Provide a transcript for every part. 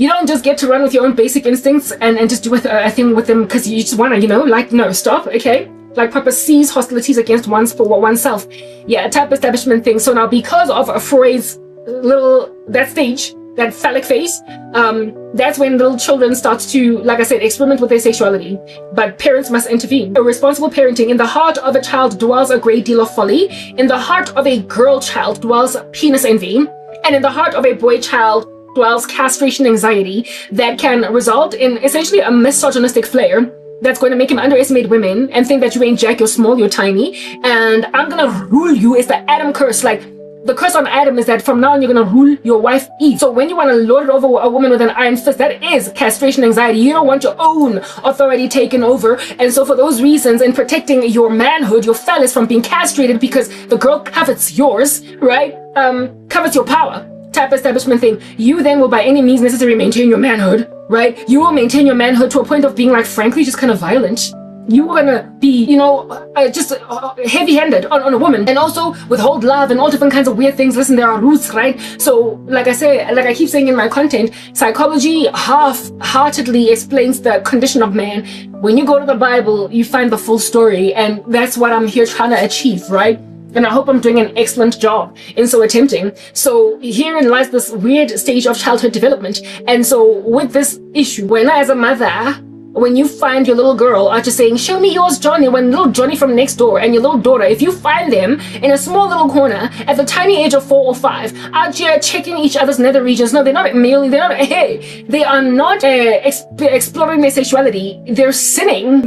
You don't just get to run with your own basic instincts and just do a thing with them because you just want to, like, no, stop, okay? Like, Papa sees hostilities against oneself. Yeah, a type establishment thing. So now, because of Freud's that stage, that phallic phase, that's when little children start to, like I said, experiment with their sexuality. But parents must intervene. Irresponsible parenting. In the heart of a child dwells a great deal of folly. In the heart of a girl child dwells penis envy. And in the heart of a boy child dwells castration anxiety that can result in essentially a misogynistic flair that's going to make him underestimate women and think that you ain't jack, you're small, you're tiny, and I'm gonna rule you. It's the Adam curse. Like, the curse on Adam is that from now on you're gonna rule your wife Eve. So when you want to lord it over a woman with an iron fist, that is castration anxiety. You don't want your own authority taken over. And so for those reasons, in protecting your manhood, your phallus from being castrated because the girl covets yours, right? Covets your power. Type establishment thing, you then will by any means necessary maintain your manhood, right? You will maintain your manhood to a point of being, like, frankly, just kind of violent. You're gonna be, just heavy-handed on a woman, and also withhold love and all different kinds of weird things. Listen, there are roots, right? So, like I keep saying in my content, psychology half-heartedly explains the condition of man. When you go to the Bible, you find the full story, and that's what I'm here trying to achieve, right? And I hope I'm doing an excellent job in so attempting. So herein lies this weird stage of childhood development. And so with this issue, when as a mother, when you find your little girl are just saying, show me yours, Johnny, when little Johnny from next door and your little daughter, if you find them in a small little corner at the tiny age of 4 or 5, out here checking each other's nether regions. No, they're not mailing, they are not exploring their sexuality. They're sinning.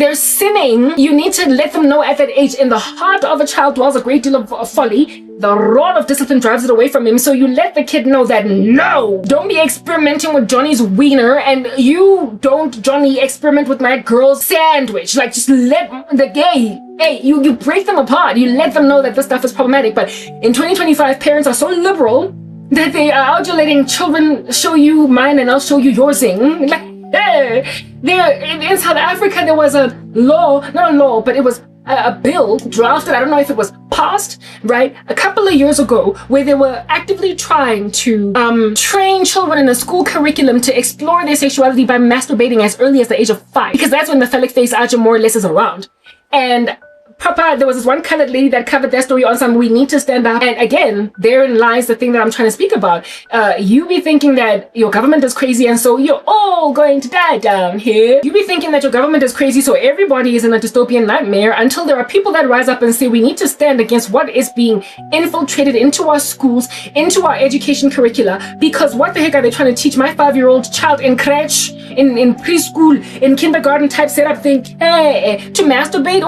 You need to let them know at that age, in the heart of a child dwells a great deal of folly. The rod of discipline drives it away from him. So you let the kid know that, no, don't be experimenting with Johnny's wiener, and you don't, Johnny, experiment with my girl's sandwich. Like, just let the gay, hey, you break them apart. You let them know that this stuff is problematic. But in 2025, parents are so liberal that they are letting children show you mine and I'll show you yours. Like, hey, in South Africa, there was a law, not a law, but it was a bill drafted, I don't know if it was passed, right, a couple of years ago, where they were actively trying to train children in a school curriculum to explore their sexuality by masturbating as early as the age of 5, because that's when the phallic phase actually more or less is around. And Papa, there was this one colored lady that covered that story on some We Need to Stand Up. And again, therein lies the thing that I'm trying to speak about. You be thinking that your government is crazy and so you're all going to die down here. You be thinking that your government is crazy so everybody is in a dystopian nightmare, until there are people that rise up and say we need to stand against what is being infiltrated into our schools, into our education curricula. Because what the heck are they trying to teach my 5-year-old child in crèche, in preschool, in kindergarten type setup thing? Hey, to masturbate?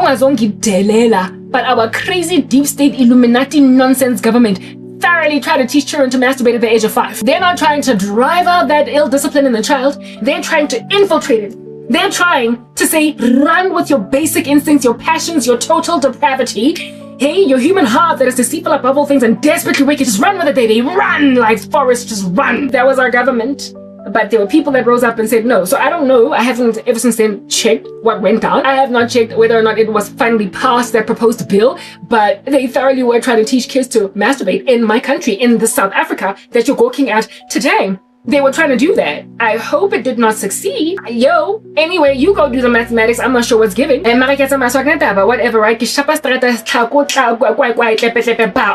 But our crazy deep state Illuminati nonsense government thoroughly try to teach children to masturbate at the age of 5. They're not trying to drive out that ill discipline in the child. They're trying to infiltrate it. They're trying to say, run with your basic instincts, your passions, your total depravity. Hey, your human heart that is deceitful above all things and desperately wicked. Just run with it, baby. Run like Forrest, just run. That was our government. But there were people that rose up and said no. So I don't know. I haven't ever since then checked what went down. I have not checked whether or not it was finally passed, that proposed bill. But they thoroughly were trying to teach kids to masturbate in my country, in the South Africa that you're working at today. They were trying to do that. I hope it did not succeed. Yo, anyway, you go do the mathematics. I'm not sure what's given. And but whatever, right?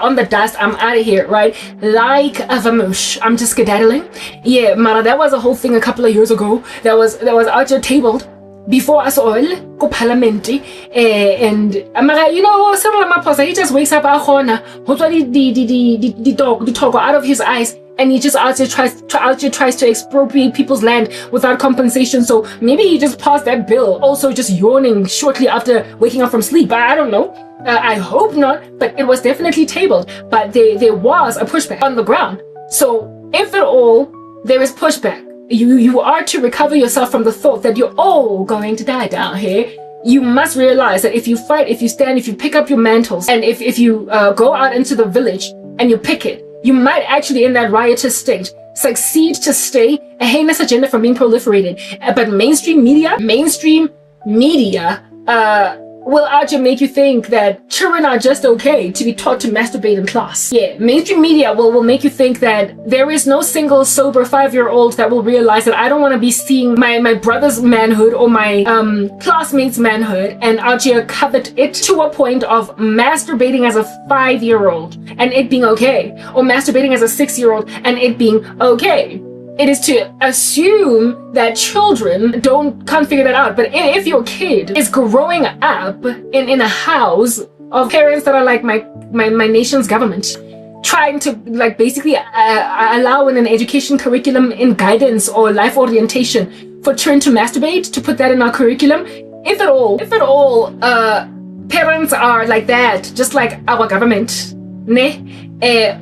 On the dust, I'm out of here, right? Like a vamoose. I'm just skedaddling. Yeah, Mara, that was a whole thing a couple of years ago. That was out here tabled before us all, go parliament, and Cyril Ramaphosa, he just wakes up the talk out of his eyes, and he just out here tries to expropriate people's land without compensation. So maybe he just passed that bill, also just yawning shortly after waking up from sleep. I don't know. I hope not, but it was definitely tabled. But there was a pushback on the ground. So if at all there is pushback, you are to recover yourself from the thought that you're all going to die down here. You must realize that if you fight, if you stand, if you pick up your mantles, and if you go out into the village and you pick it, you might actually, in that riotous state, succeed to stay a heinous agenda from being proliferated. But mainstream media, will actually make you think that children are just okay to be taught to masturbate in class. Yeah, mainstream media will make you think that there is no single sober 5-year-old that will realize that I don't want to be seeing my brother's manhood or my classmate's manhood and actually covet it to a point of masturbating as a 5-year-old and it being okay, or masturbating as a 6-year-old and it being okay. It is to assume that children can't figure that out. But if your kid is growing up in a house of parents that are like my nation's government, trying to like basically allow in an education curriculum in guidance or life orientation for children to masturbate, to put that in our curriculum, if at all, parents are like that, just like our government,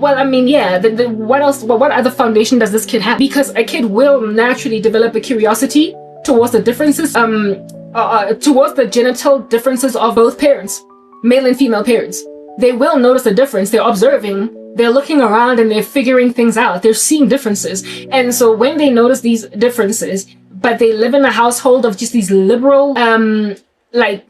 well, I mean, yeah, what else? What other foundation does this kid have? Because a kid will naturally develop a curiosity towards the differences, towards the genital differences of both parents, male and female parents. They will notice the difference. They're observing, they're looking around, and they're figuring things out. They're seeing differences. And so when they notice these differences, but they live in a household of just these liberal, like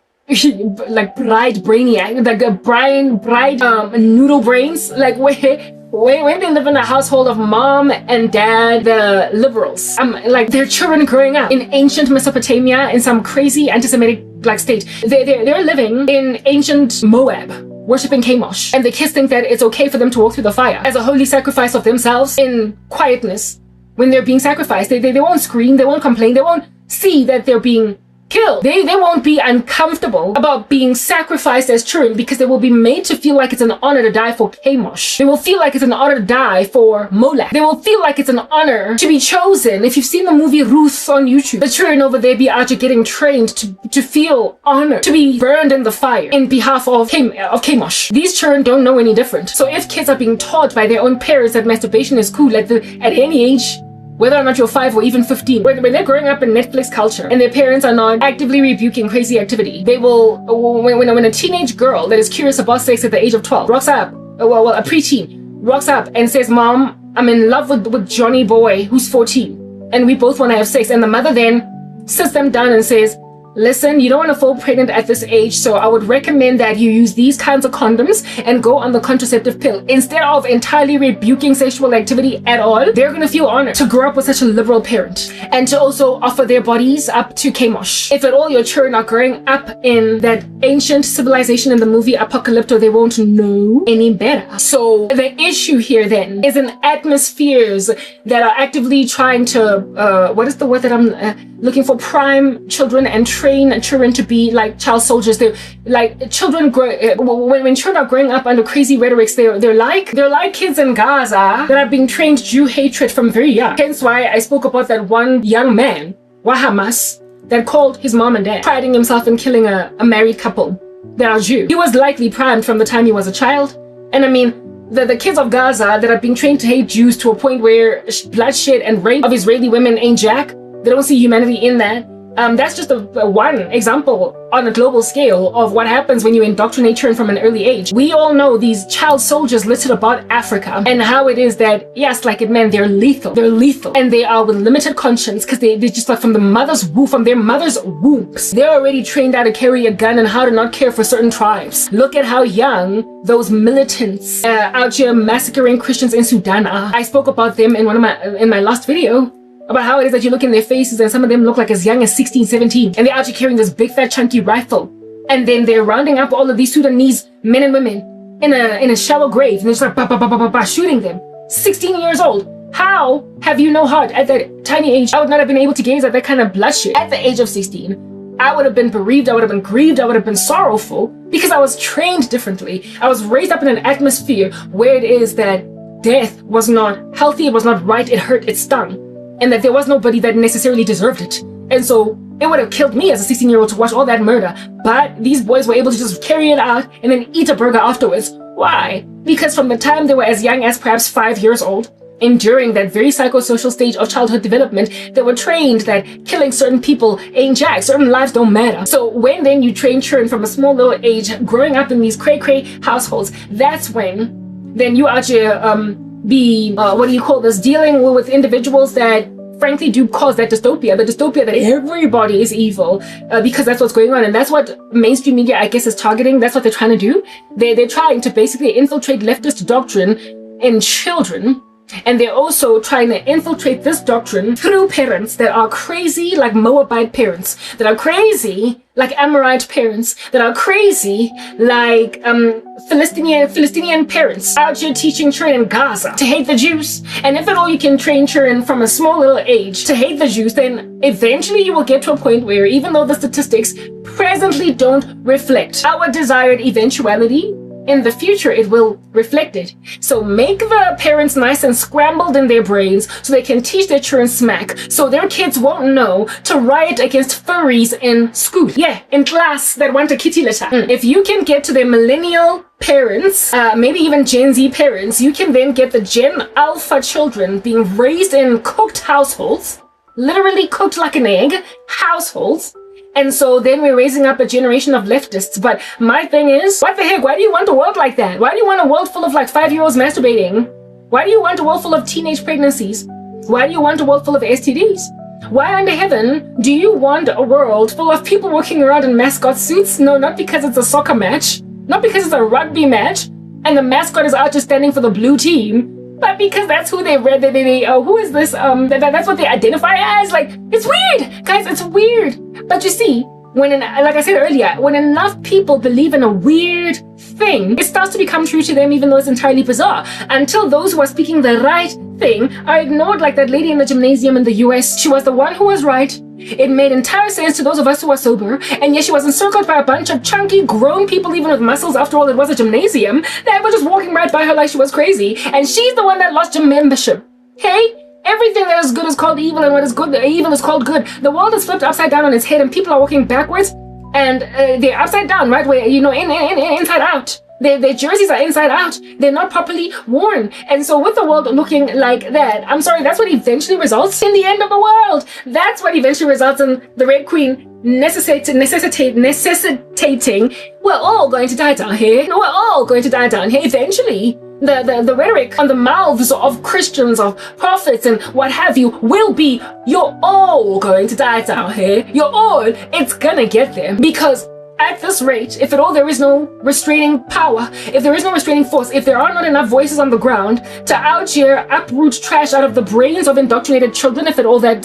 bride brainiac, like bride noodle brains, like when they live in a household of mom and dad, the liberals, like their children growing up in ancient Mesopotamia in some crazy anti-Semitic like state, they're living in ancient Moab, worshipping Chemosh, and the kids think that it's okay for them to walk through the fire as a holy sacrifice of themselves in quietness. When they're being sacrificed, they won't scream, they won't complain, they won't see that they're being killed. They won't be uncomfortable about being sacrificed as children because they will be made to feel like it's an honor to die for Chemosh. They will feel like it's an honor to die for Molech. They will feel like it's an honor to be chosen. If you've seen the movie Ruth on YouTube, the children over there be actually getting trained to feel honored, to be burned in the fire in behalf of Chemosh. These children don't know any different. So if kids are being taught by their own parents that masturbation is cool at any age, whether or not you're 5 or even 15, when they're growing up in Netflix culture and their parents are not actively rebuking crazy activity, they will, when a teenage girl that is curious about sex at the age of 12 rocks up, a preteen rocks up and says, "Mom, I'm in love with Johnny Boy who's 14 and we both want to have sex," and the mother then sits them down and says, "Listen, you don't want to fall pregnant at this age, so I would recommend that you use these kinds of condoms and go on the contraceptive pill." Instead of entirely rebuking sexual activity at all, they're going to feel honored to grow up with such a liberal parent and to also offer their bodies up to Chemosh. If at all your children are growing up in that ancient civilization in the movie Apocalypto, they won't know any better. So the issue here then is in atmospheres that are actively trying to, what is the word that I'm looking for? Prime children and train children to be like child soldiers. They're like children when children are growing up under crazy rhetorics, they're like kids in Gaza that are being trained Jew hatred from very young. Hence why I spoke about that one young man, Wahamas, that called his mom and dad, priding himself in killing a married couple that are Jew. He was likely primed from the time he was a child. And I mean, the kids of Gaza that are being trained to hate Jews to a point where bloodshed and rape of Israeli women ain't jack. They don't see humanity in that. That's just one example on a global scale of what happens when you indoctrinate children from an early age. We all know these child soldiers listed about Africa and how it is that, yes, like it meant they're lethal. They're lethal. And they are with limited conscience because they just like from their mother's wombs. They're already trained how to carry a gun and how to not care for certain tribes. Look at how young those militants out here massacring Christians in Sudan are. I spoke about them in my last video, about how it is that you look in their faces and some of them look like as young as 16, 17, and they're actually carrying this big fat chunky rifle, and then they're rounding up all of these Sudanese men and women in a shallow grave and they're just like shooting them. 16 years old. How have you no heart at that tiny age? I would not have been able to gaze at that kind of bloodshed at the age of 16. I would have been bereaved, I would have been grieved, I would have been sorrowful because I was trained differently. I was raised up in an atmosphere where it is that death was not healthy, it was not right, it hurt, it stung, and that there was nobody that necessarily deserved it. And so it would have killed me as a 16-year-old to watch all that murder. But these boys were able to just carry it out and then eat a burger afterwards. Why? Because from the time they were as young as perhaps 5 years old, enduring that very psychosocial stage of childhood development, they were trained that killing certain people ain't jack, certain lives don't matter. So when then you train children from a small little age, growing up in these cray-cray households, that's when then you actually dealing with individuals that frankly do cause that dystopia, the dystopia that everybody is evil, because that's what's going on. And that's what mainstream media, I guess, is targeting. That's what they're trying to do. They're trying to basically infiltrate leftist doctrine in children. And they're also trying to infiltrate this doctrine through parents that are crazy like Moabite parents, that are crazy like Amorite parents, that are crazy like Philistinian parents out here teaching children in Gaza to hate the Jews. And if at all you can train children from a small little age to hate the Jews, then eventually you will get to a point where, even though the statistics presently don't reflect our desired eventuality, in the future, it will reflect it. So make the parents nice and scrambled in their brains so they can teach their children smack, so their kids won't know to riot against furries in school. Yeah, in class that want a kitty litter. If you can get to their millennial parents, maybe even Gen Z parents, you can then get the Gen Alpha children being raised in cooked households, literally cooked like an egg households. And so then we're raising up a generation of leftists. But my thing is, what the heck? Why do you want a world like that? Why do you want a world full of like 5-year-olds masturbating? Why do you want a world full of teenage pregnancies? Why do you want a world full of STDs? Why under heaven do you want a world full of people walking around in mascot suits? No, not because it's a soccer match, not because it's a rugby match, and the mascot is out just standing for the blue team, but because that's who they read. Who is this? That's what they identify as. Like, it's weird, guys. It's weird. But you see, like I said earlier, when enough people believe in a weird thing, it starts to become true to them, even though it's entirely bizarre. Until those who are speaking the right thing are ignored, like that lady in the gymnasium in the US. She was the one who was right. It made entire sense to those of us who are sober, and yet she was encircled by a bunch of chunky, grown people, even with muscles. After all, it was a gymnasium, that were just walking right by her like she was crazy, and she's the one that lost gym membership. Hey? Everything that is good is called evil, and what is good, evil is called good. The world is flipped upside down on its head, and people are walking backwards, and they're upside down, right? Where, inside out. Their jerseys are inside out. They're not properly worn. And so with the world looking like that, I'm sorry, that's what eventually results in the end of the world. That's what eventually results in the Red Queen necessitating, we're all going to die down here. We're all going to die down here eventually. The rhetoric on the mouths of Christians, of prophets, and what have you will be, you're all going to die down here. It's gonna get there. Because at this rate, if at all there is no restraining power, if there is no restraining force, if there are not enough voices on the ground to out here uproot trash out of the brains of indoctrinated children, if at all there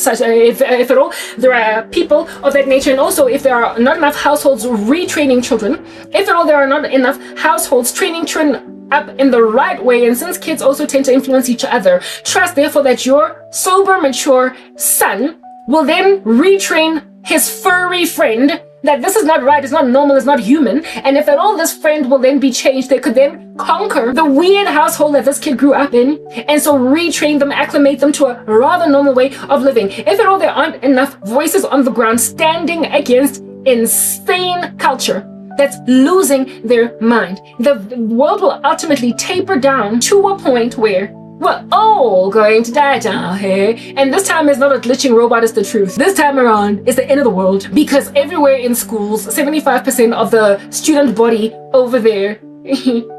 are people of that nature, and also if there are not enough households retraining children, if at all there are not enough households training children up in the right way, and since kids also tend to influence each other, trust therefore that your sober, mature son will then retrain his furry friend that this is not right, it's not normal, it's not human. And if at all this friend will then be changed, they could then conquer the weird household that this kid grew up in, and so retrain them, acclimate them to a rather normal way of living. If at all there aren't enough voices on the ground standing against insane culture that's losing their mind, the world will ultimately taper down to a point where we're all going to die down here. And this time it's not a glitching robot, it's the truth. This time around, it's the end of the world. Because everywhere in schools, 75% of the student body over there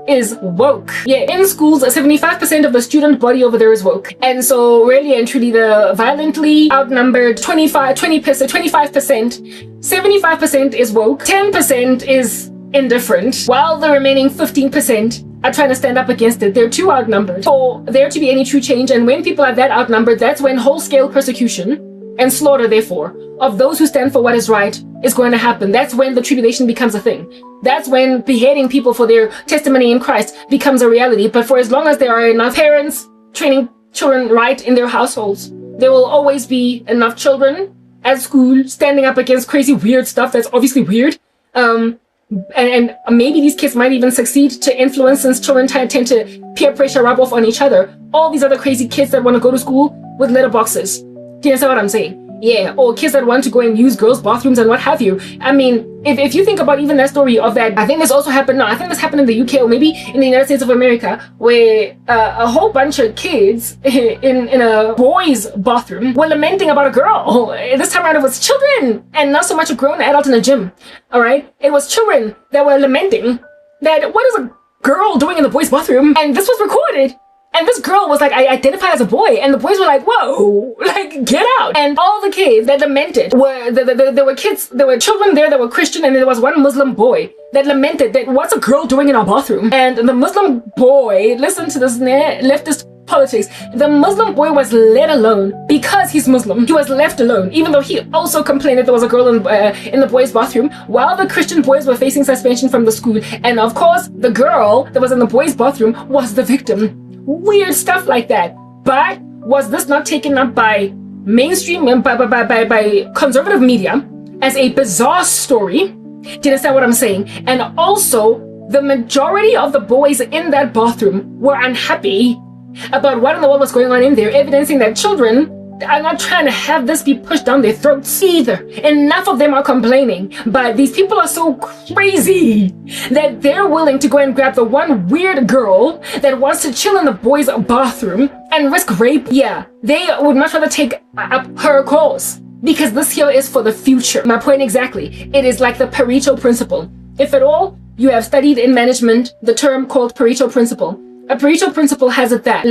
is woke. Yeah, in schools, 75% of the student body over there is woke. And so really and truly, the violently outnumbered 25%, 75% is woke, 10% is indifferent, while the remaining 15% are trying to stand up against it. They're too outnumbered for there to be any true change. And when people are that outnumbered, that's when whole-scale persecution and slaughter, therefore, of those who stand for what is right is going to happen. That's when the tribulation becomes a thing. That's when beheading people for their testimony in Christ becomes a reality. But for as long as there are enough parents training children right in their households, there will always be enough children at school standing up against crazy, weird stuff that's obviously weird. And maybe these kids might even succeed to influence, since children tend to peer pressure, rub off on each other, all these other crazy kids that want to go to school with litter boxes. Do you understand what I'm saying? Yeah, or kids that want to go and use girls' bathrooms and what have you. I mean, if you think about even that story of that, I think this also happened, I think this happened in the UK or maybe in the United States of America, where a whole bunch of kids in a boys' bathroom were lamenting about a girl. This time around it was children, and not so much a grown adult in a gym, all right? It was children that were lamenting that what is a girl doing in the boys' bathroom? And this was recorded. And this girl was like, I identify as a boy. And the boys were like, whoa, like, get out. And all the kids that lamented were, there were kids, there were children there that were Christian, and there was one Muslim boy that lamented that what's a girl doing in our bathroom? And the Muslim boy, listen to this leftist politics, the Muslim boy was let alone because he's Muslim. He was left alone, even though he also complained that there was a girl in the boys' bathroom, while the Christian boys were facing suspension from the school. And of course, the girl that was in the boys' bathroom was the victim. Weird stuff like that. But was this not taken up by mainstream, by conservative media as a bizarre story? Do you understand what I'm saying? And also, the majority of the boys in that bathroom were unhappy about what in the world was going on in there, evidencing that children are not trying to have this be pushed down their throats either. Enough of them are complaining, but these people are so crazy that they're willing to go and grab the one weird girl that wants to chill in the boys' bathroom and risk rape. Yeah, they would much rather take up her cause, because this here is for the future. My point exactly. It is like the Pareto principle. If at all you have studied in management the term called Pareto principle, a Pareto principle has it that,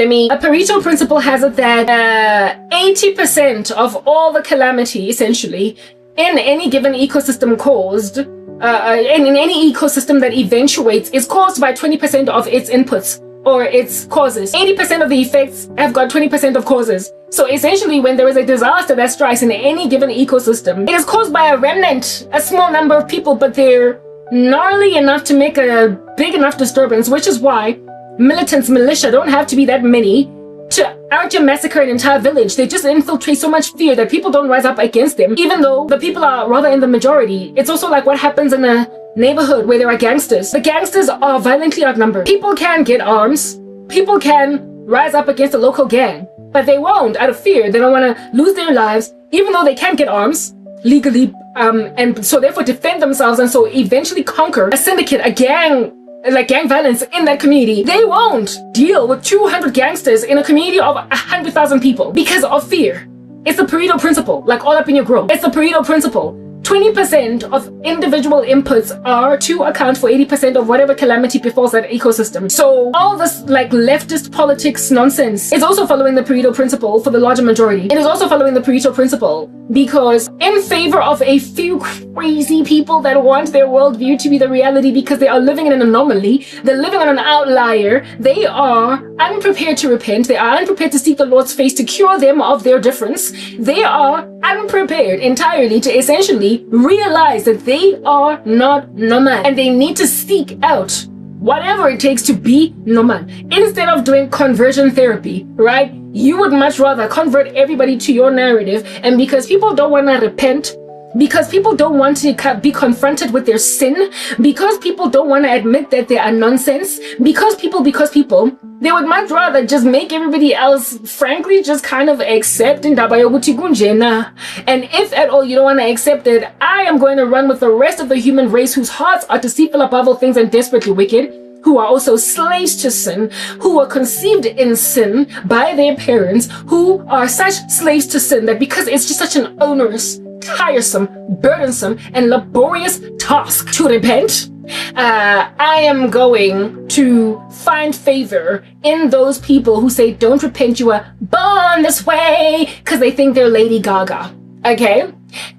80% of all the calamity, essentially, in any given ecosystem caused, in any ecosystem that eventuates, is caused by 20% of its inputs or its causes. 80% of the effects have got 20% of causes. So essentially, when there is a disaster that strikes in any given ecosystem, it is caused by a remnant, a small number of people, but they're gnarly enough to make a big enough disturbance, which is why militia don't have to be that many to out to massacre an entire village. They just infiltrate so much fear that people don't rise up against them, even though the people are rather in the majority. It's also like what happens in a neighborhood where there are gangsters. The gangsters are violently outnumbered. People can get arms. People can rise up against a local gang, but they won't out of fear. They don't want to lose their lives, even though they can get arms legally, and so therefore defend themselves, and so eventually conquer a syndicate, a gang, like gang violence in that community. They won't deal with 200 gangsters in a community of 100,000 people because of fear. It's the Pareto principle, like all up in your grill. It's the Pareto principle. 20% of individual inputs are to account for 80% of whatever calamity befalls that ecosystem. So all this like leftist politics nonsense is also following the Pareto principle for the larger majority. It is also following the Pareto principle because in favor of a few crazy people that want their worldview to be the reality because they are living in an anomaly, they're living on an outlier, they are unprepared to repent, they are unprepared to seek the Lord's face to cure them of their difference, they are unprepared entirely to essentially realize that they are not normal and they need to seek out whatever it takes to be normal. Instead of doing conversion therapy, right? You would much rather convert everybody to your narrative, and because people don't want to repent, because people don't want to be confronted with their sin, because people don't want to admit that they are nonsense, because people, they would much rather just make everybody else, frankly, just kind of accept indaba yokuthi kunjena. And if at all you don't want to accept it, I am going to run with the rest of the human race whose hearts are deceitful above all things and desperately wicked, who are also slaves to sin, who were conceived in sin by their parents, who are such slaves to sin that because it's just such an onerous, tiresome, burdensome, and laborious task to repent, I am going to find favor in those people who say, don't repent, you are born this way, because they think they're Lady Gaga, okay?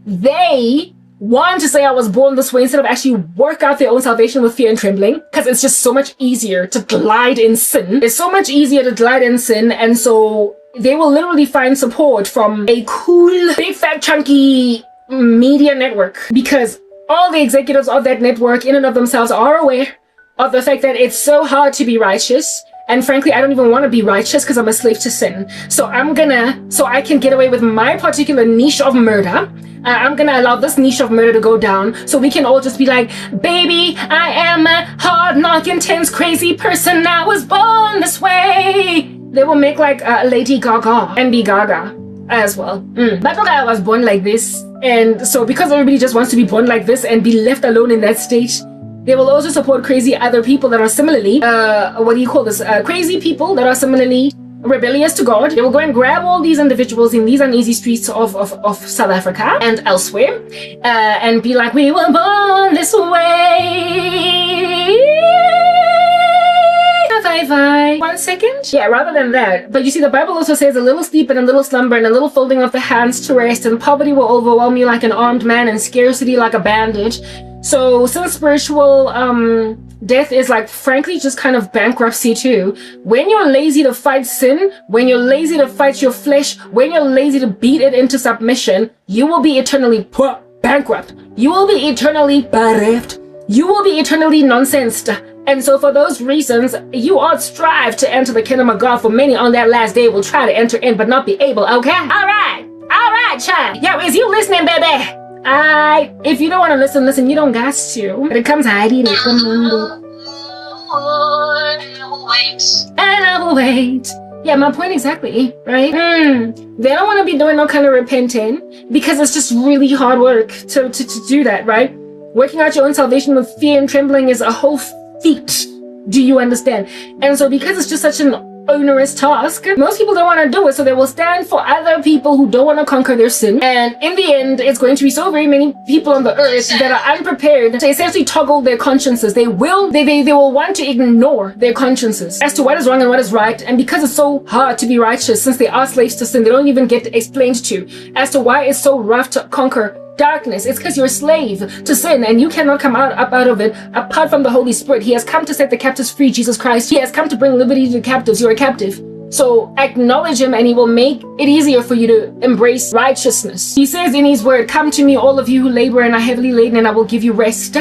They want to say I was born this way instead of actually work out their own salvation with fear and trembling, because it's just so much easier to glide in sin. It's so much easier to glide in sin, and so they will literally find support from a cool, big, fat, chunky media network, because all the executives of that network in and of themselves are aware of the fact that it's so hard to be righteous. And frankly, I don't even want to be righteous because I'm a slave to sin. So I can get away with my particular niche of murder. I'm gonna allow this niche of murder to go down so we can all just be like, baby, I am a hard, knock, intense, crazy person. I was born this way. They will make like Lady Gaga and be Gaga as well. But look, I was born like this. And so because everybody just wants to be born like this and be left alone in that state, they will also support crazy other people that are similarly, crazy people that are similarly rebellious to God. They will go and grab all these individuals in these uneasy streets of South Africa and elsewhere and be like, we were born this way. sci-fi. 1 second? Yeah, rather than that. But you see, the Bible also says a little sleep and a little slumber and a little folding of the hands to rest, and poverty will overwhelm you like an armed man and scarcity like a bandit. So since spiritual death is like, frankly, just kind of bankruptcy too. When you're lazy to fight sin, when you're lazy to fight your flesh, when you're lazy to beat it into submission, you will be eternally bankrupt. You will be eternally bereft. You will be eternally nonsensed. And so for those reasons, you ought strive to enter the kingdom of God, for many on that last day will try to enter in but not be able, okay? All right, child. Yo, is you listening, baby? If you don't want to listen, you don't got to. But it comes hiding. And I will wait. Yeah, my point exactly, right? They don't want to be doing no kind of repenting because it's just really hard work to do that, right? Working out your own salvation with fear and trembling is a whole feat. Do you understand? And so because it's just such an onerous task, most people don't want to do it, so they will stand for other people who don't want to conquer their sin. And in the end, it's going to be so very many people on the earth that are unprepared to essentially toggle their consciences. They will want to ignore their consciences as to what is wrong and what is right. And because it's so hard to be righteous, since they are slaves to sin, they don't even get explained to as to why it's so rough to conquer darkness. It's because you're a slave to sin and you cannot come up out of it apart from the Holy Spirit. He has come to set the captives free, Jesus Christ. He has come to bring liberty to the captives. You're a captive. So acknowledge him and he will make it easier for you to embrace righteousness. He says in his word, "Come to me, all of you who labor and are heavily laden, and I will give you rest.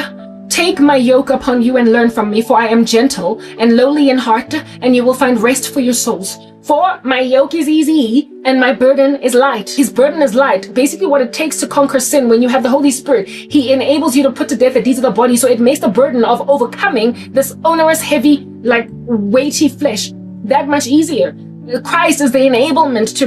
Take my yoke upon you and learn from me, for I am gentle and lowly in heart, and you will find rest for your souls. For my yoke is easy and my burden is light." His burden is light. Basically what it takes to conquer sin, when you have the Holy Spirit, he enables you to put to death the deeds of the body. So it makes the burden of overcoming this onerous, heavy, like weighty flesh that much easier. Christ is the enablement to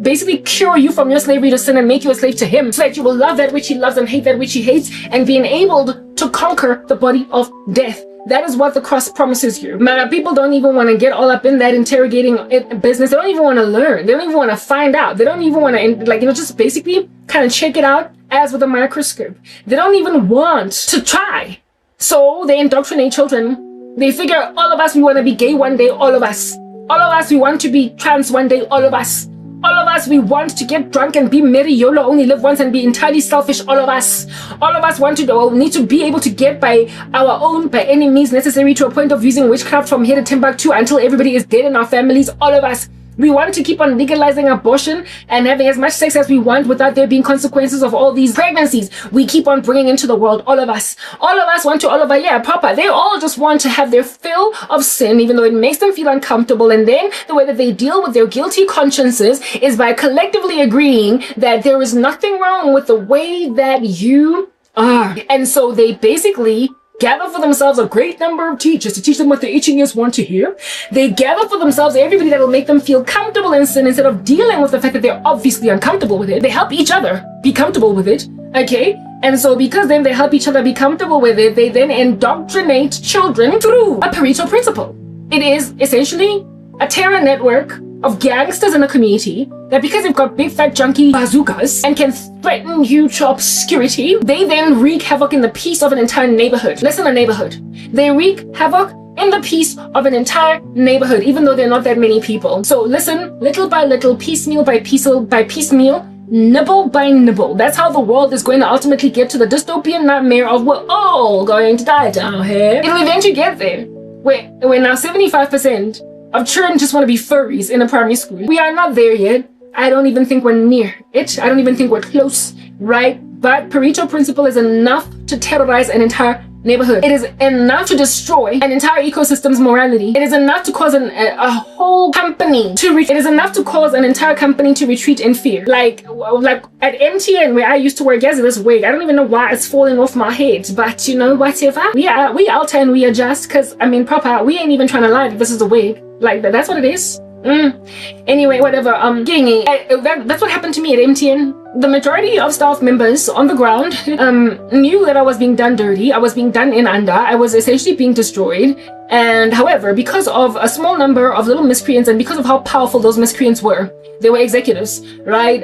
basically cure you from your slavery to sin and make you a slave to him, so that you will love that which he loves and hate that which he hates, and be enabled to conquer the body of death. That is what the cross promises you. Man, people don't even want to get all up in that interrogating business. They don't even want to learn. They don't even want to find out. They don't even want to, just basically kind of check it out as with a microscope. They don't even want to try. So they indoctrinate children. They figure all of us, we want to be gay one day, all of us. All of us, we want to be trans one day, all of us. All of us, we want to get drunk and be merry, YOLO, only live once, and be entirely selfish, all of us. All of us need to be able to get by our own, by any means necessary, to a point of using witchcraft from here to Timbuktu until everybody is dead in our families, all of us. We want to keep on legalizing abortion and having as much sex as we want without there being consequences of all these pregnancies we keep on bringing into the world. All of us. All of us want to, proper. They all just want to have their fill of sin, even though it makes them feel uncomfortable. And then the way that they deal with their guilty consciences is by collectively agreeing that there is nothing wrong with the way that you are. And so they basically gather for themselves a great number of teachers to teach them what the itching ears want to hear. They gather for themselves everybody that will make them feel comfortable in sin instead of dealing with the fact that they're obviously uncomfortable with it. They help each other be comfortable with it, okay? And so because then they help each other be comfortable with it, they then indoctrinate children through a Pareto principle. It is essentially a terror network of gangsters in the community that, because they've got big fat junky bazookas and can threaten you to obscurity, they then wreak havoc in the peace of an entire neighborhood. Listen, a neighborhood. They wreak havoc in the peace of an entire neighborhood, even though there are not that many people. So listen, little by little, piecemeal by piecemeal, nibble by nibble. That's how the world is going to ultimately get to the dystopian nightmare of we're all going to die down here. It'll eventually get there. We're now 75% of children just want to be furries in a primary school. We are not there yet. I don't even think we're near it. I don't even think we're close, right? But Pareto principle is enough to terrorize an entire neighborhood. It is enough to destroy an entire ecosystem's morality. It is enough to cause a whole company to it is enough to cause an entire company to retreat in fear. Like at MTN, where I used to work as this wig, I don't even know why it's falling off my head, but you know whatever. We alter and we adjust, because I mean proper, we ain't even trying to lie. This is a wig. Like that's what it is. Anyway, whatever. That's what happened to me at MTN. The majority of staff members on the ground knew that I was being done dirty. I was being done in under. I was essentially being destroyed. And however, because of a small number of little miscreants, and because of how powerful those miscreants were, they were executives, right?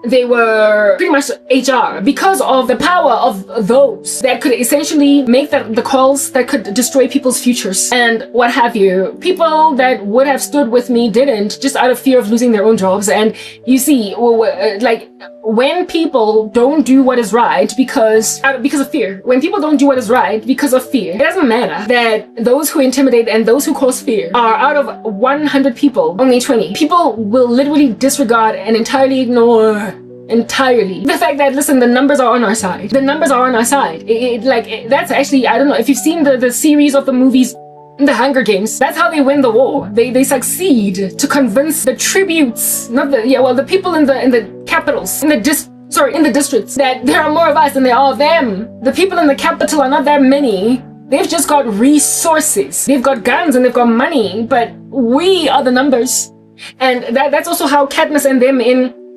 they were pretty much HR, because of the power of those that could essentially make the calls that could destroy people's futures and what have you. People that would have stood with me didn't, just out of fear of losing their own jobs. And you see, like, when people don't do what is right because of fear, when people don't do what is right because of fear, it doesn't matter that those who intimidate and those who cause fear are, out of 100 people, only 20. People will literally disregard and entirely ignore the fact that, listen, the numbers are on our side. The numbers are on our side. That's actually, I don't know if you've seen the series of the movies The Hunger Games. That's how they win the war. They succeed to convince the tributes, the people in the capitals, in the districts, that there are more of us than there are of them. The people in the capital are not that many. They've just got resources. They've got guns and they've got money, but we are the numbers. And that's also how Katniss and them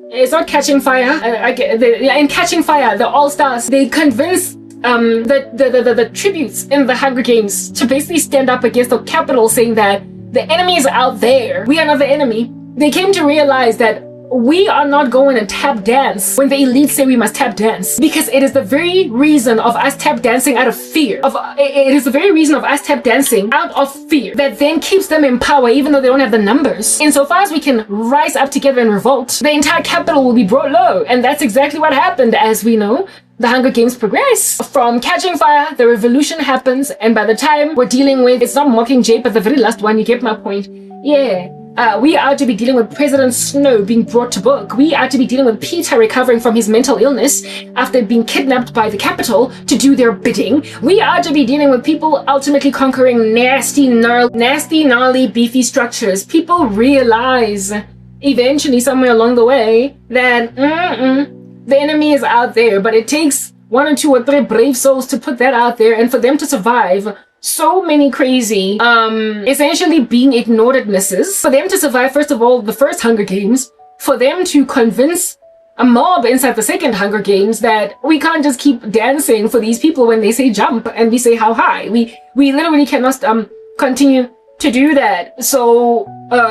it's not Catching Fire. In Catching Fire, the All-Stars, they convince the tributes in the Hunger Games to basically stand up against the capital, saying that the enemy is out there. We are not the enemy. They came to realize that we are not going to tap dance when the elites say we must tap dance, because it is the very reason of us tap dancing out of fear. It is the very reason of us tap dancing out of fear that then keeps them in power, even though they don't have the numbers. Insofar as we can rise up together and revolt, the entire capital will be brought low, and that's exactly what happened. As we know, the Hunger Games progress. From Catching Fire, the revolution happens, and by the time we're dealing with, it's not Mockingjay, but the very last one, you get my point. Yeah. We are to be dealing with President Snow being brought to book. We are to be dealing with Peter recovering from his mental illness after being kidnapped by the Capitol to do their bidding. We are to be dealing with people ultimately conquering nasty, gnarly, beefy structures. People realize eventually, somewhere along the way, that the enemy is out there, but it takes 1 or 2 or 3 brave souls to put that out there, and for them to survive so many crazy, essentially being ignorednesses, for them to survive, first of all, the first Hunger Games, for them to convince a mob inside the second Hunger Games that we can't just keep dancing for these people when they say jump and we say how high. We literally cannot continue to do that. So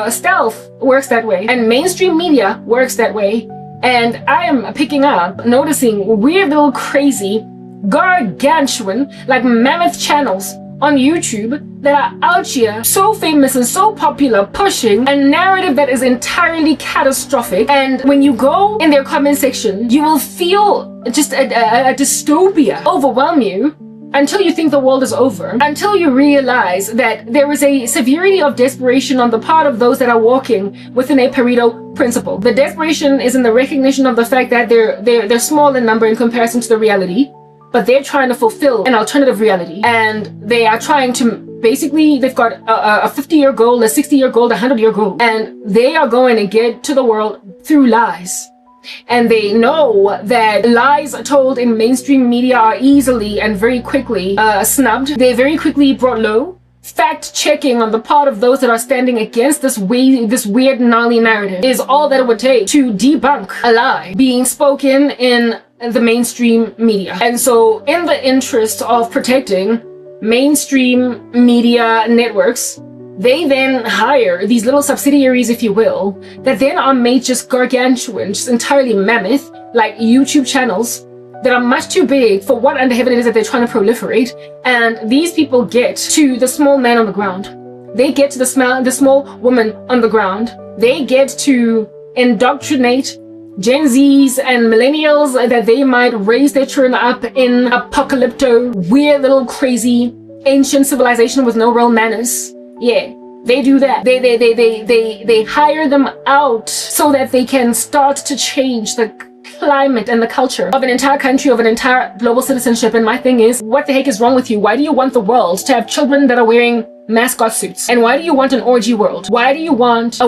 stealth works that way, and mainstream media works that way. And I am picking up, noticing weird little crazy, gargantuan, like mammoth channels on YouTube that are out here so famous and so popular, pushing a narrative that is entirely catastrophic. And when you go in their comment section, you will feel just a dystopia overwhelm you until you think the world is over, until you realize that there is a severity of desperation on the part of those that are walking within a Pareto principle. The desperation is in the recognition of the fact that they're small in number in comparison to the reality, but they're trying to fulfill an alternative reality, and they are trying to basically, they've got a 50-year goal, a 60-year goal, a 100-year goal, and they are going to get to the world through lies. And they know that lies told in mainstream media are easily and very quickly snubbed. They're very quickly brought low. Fact-checking on the part of those that are standing against this weird, gnarly narrative is all that it would take to debunk a lie being spoken in the mainstream media. And so, in the interest of protecting mainstream media networks, they then hire these little subsidiaries, if you will, that then are made just gargantuan, just entirely mammoth, like YouTube channels that are much too big for what under heaven it is that they're trying to proliferate. And these people get to the small man on the ground. They get to the small woman on the ground. They get to indoctrinate Gen Zs and millennials that they might raise their children up in apocalypto, weird little crazy ancient civilization with no real manners. Yeah, they do that. They hire them out so that they can start to change the climate and the culture of an entire country, of an entire global citizenship. And my thing is, what the heck is wrong with you? Why do you want the world to have children that are wearing mascot suits? And why do you want an orgy world? Why do you want a